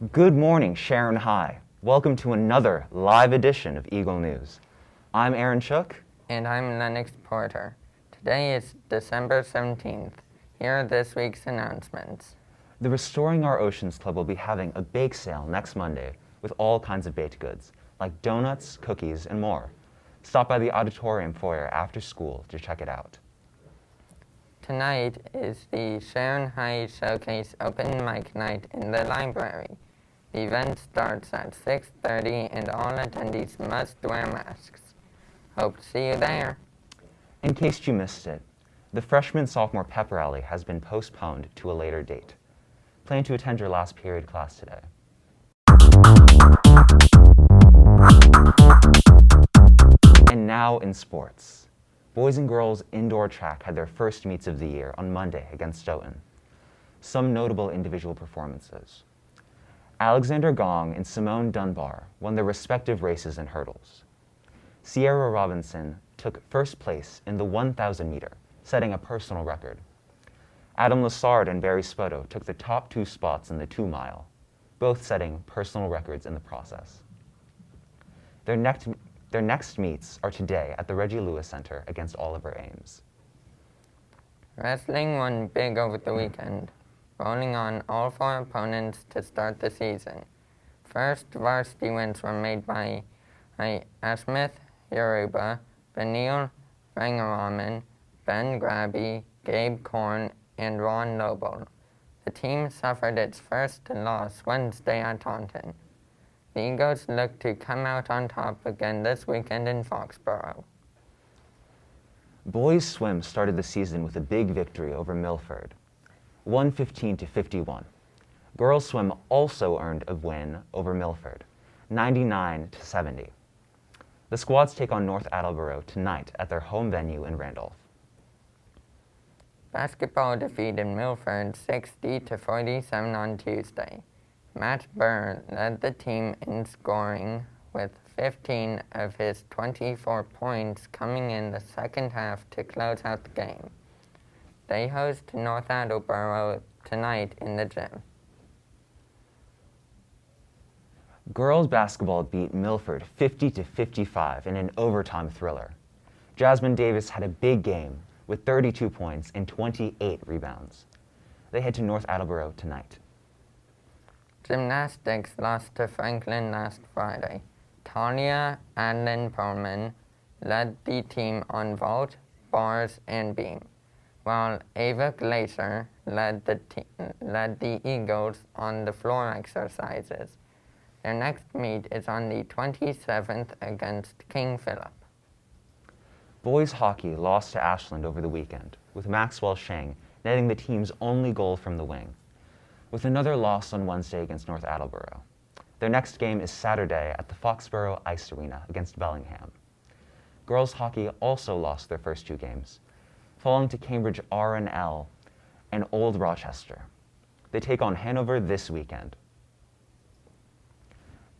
Good morning, Sharon High. Welcome to another live edition of Eagle News. I'm Aaron Shook. And I'm Lennox Porter. Today is December 17th. Here are this week's announcements. The Restoring Our Oceans Club will be having a bake sale next Monday with all kinds of baked goods, like donuts, cookies, and more. Stop by the auditorium foyer after school to check it out. Tonight is the Sharon High Showcase Open Mic Night in the library. The event starts at 6:30 and all attendees must wear masks. Hope to see you there. In case you missed it, the freshman-sophomore pep rally has been postponed to a later date. Plan to attend your last period class today. And now in sports. Boys and girls indoor track had their first meets of the year on Monday against Stoughton. Some notable individual performances. Alexander Gong and Simone Dunbar won their respective races and hurdles. Sierra Robinson took first place in the 1,000 meter, setting a personal record. Adam Lassard and Barry Spoto took the top 2 spots in the 2 mile, both setting personal records in the process. Their next meets are today at the Reggie Lewis Center against Oliver Ames. Wrestling won big over the weekend, rolling on all 4 opponents to start the season. First varsity wins were made by Ashmith Yoruba, Benil Rangaraman, Ben Grabby, Gabe Korn, and Ron Noble. The team suffered its first loss Wednesday at Taunton. The Eagles look to come out on top again this weekend in Foxborough. Boys swim started the season with a big victory over Milford, 115-51. Girls swim also earned a win over Milford, 99-70. The squads take on North Attleboro tonight at their home venue in Randolph. Basketball defeated Milford 60-47 on Tuesday. Matt Burr led the team in scoring with 15 of his 24 points coming in the second half to close out the game. They host North Attleboro tonight in the gym. Girls basketball beat Milford 50-55 in an overtime thriller. Jasmine Davis had a big game with 32 points and 28 rebounds. They head to North Attleboro tonight. Gymnastics lost to Franklin last Friday. Talia Adlin Perlman led the team on vault, bars, and beam, while Ava Glacier led the Eagles on the floor exercises. Their next meet is on the 27th against King Philip. Boys hockey lost to Ashland over the weekend, with Maxwell Sheng netting the team's only goal from the wing, with another loss on Wednesday against North Attleboro. Their next game is Saturday at the Foxborough Ice Arena against Bellingham. Girls hockey also lost their first 2 games, falling to Cambridge R&L and Old Rochester. They take on Hanover this weekend.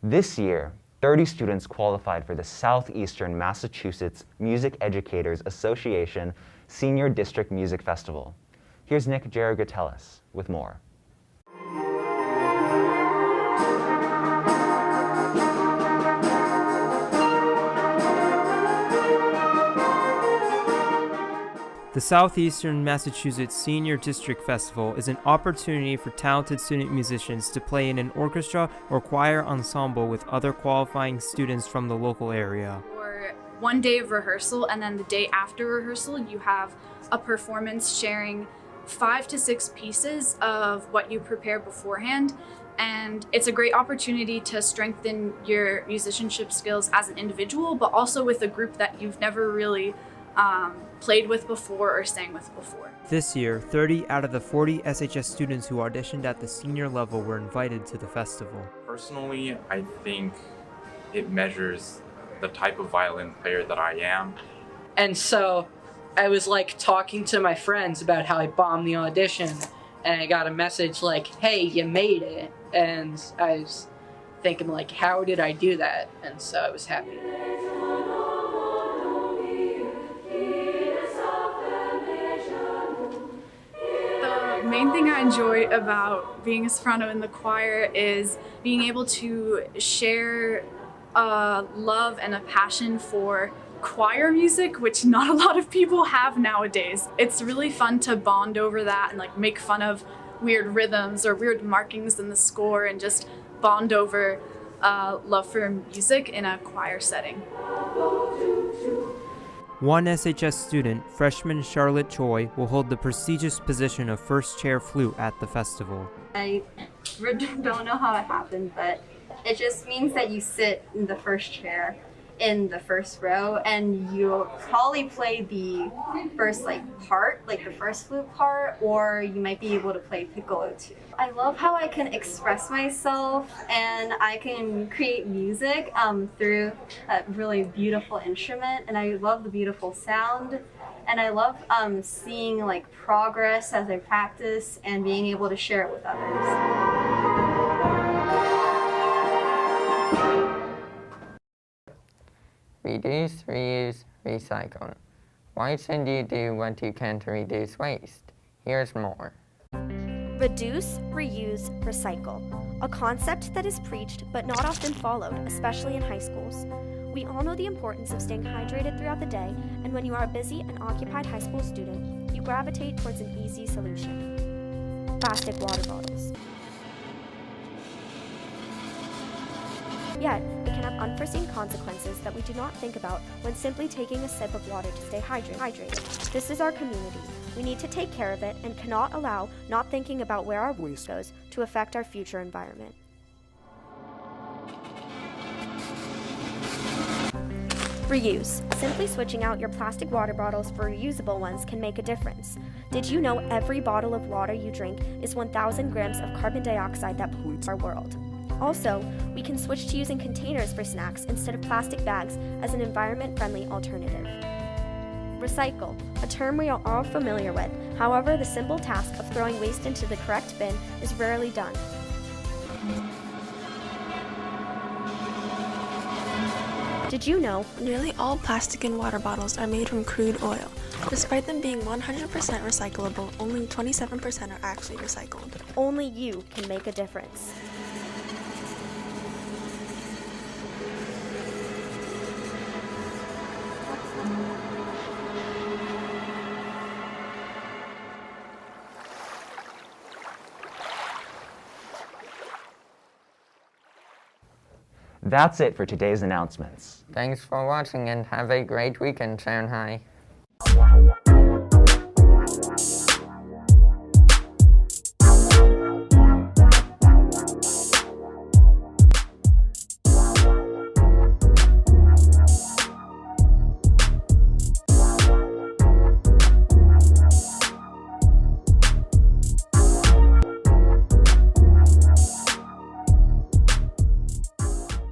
This year, 30 students qualified for the Southeastern Massachusetts Music Educators Association Senior District Music Festival. Here's Nick Jaragatellis with more. The Southeastern Massachusetts Senior District Festival is an opportunity for talented student musicians to play in an orchestra or choir ensemble with other qualifying students from the local area. For one day of rehearsal, and then the day after rehearsal, you have a performance sharing 5 to 6 pieces of what you prepared beforehand. And it's a great opportunity to strengthen your musicianship skills as an individual, but also with a group that you've never really played with before or sang with before. This year, 30 out of the 40 SHS students who auditioned at the senior level were invited to the festival. Personally, I think it measures the type of violin player that I am. And so I was like talking to my friends about how I bombed the audition, and I got a message like, hey, you made it. And I was thinking like, how did I do that? And so I was happy. main thing I enjoy about being a soprano in the choir is being able to share a love and a passion for choir music, which not a lot of people have nowadays. It's really fun to bond over that and like make fun of weird rhythms or weird markings in the score and just bond over love for music in a choir setting. One SHS student, freshman Charlotte Choi, will hold the prestigious position of first chair flute at the festival. I don't know how it happened, but it just means that you sit in the first chair in the first row and you probably play the first part, like the first flute part, or you might be able to play piccolo too. I love how I can express myself and I can create music through a really beautiful instrument, and I love the beautiful sound, and I love seeing progress as I practice and being able to share it with others. Reduce, reuse, recycle. Why should you do what you can to reduce waste? Here's more. Reduce, reuse, recycle. A concept that is preached but not often followed, especially in high schools. We all know the importance of staying hydrated throughout the day, and when you are a busy and occupied high school student, you gravitate towards an easy solution. Plastic water bottles. Yet, it can have unforeseen consequences that we do not think about when simply taking a sip of water to stay hydrated. This is our community. We need to take care of it and cannot allow not thinking about where our waste goes to affect our future environment. Reuse. Simply switching out your plastic water bottles for reusable ones can make a difference. Did you know every bottle of water you drink is 1,000 grams of carbon dioxide that pollutes our world? Also, we can switch to using containers for snacks instead of plastic bags as an environment-friendly alternative. Recycle, a term we are all familiar with. However, the simple task of throwing waste into the correct bin is rarely done. Did you know nearly all plastic and water bottles are made from crude oil? Despite them being 100% recyclable, only 27% are actually recycled. Only you can make a difference. That's it for today's announcements. Thanks for watching and have a great weekend, Shanghai.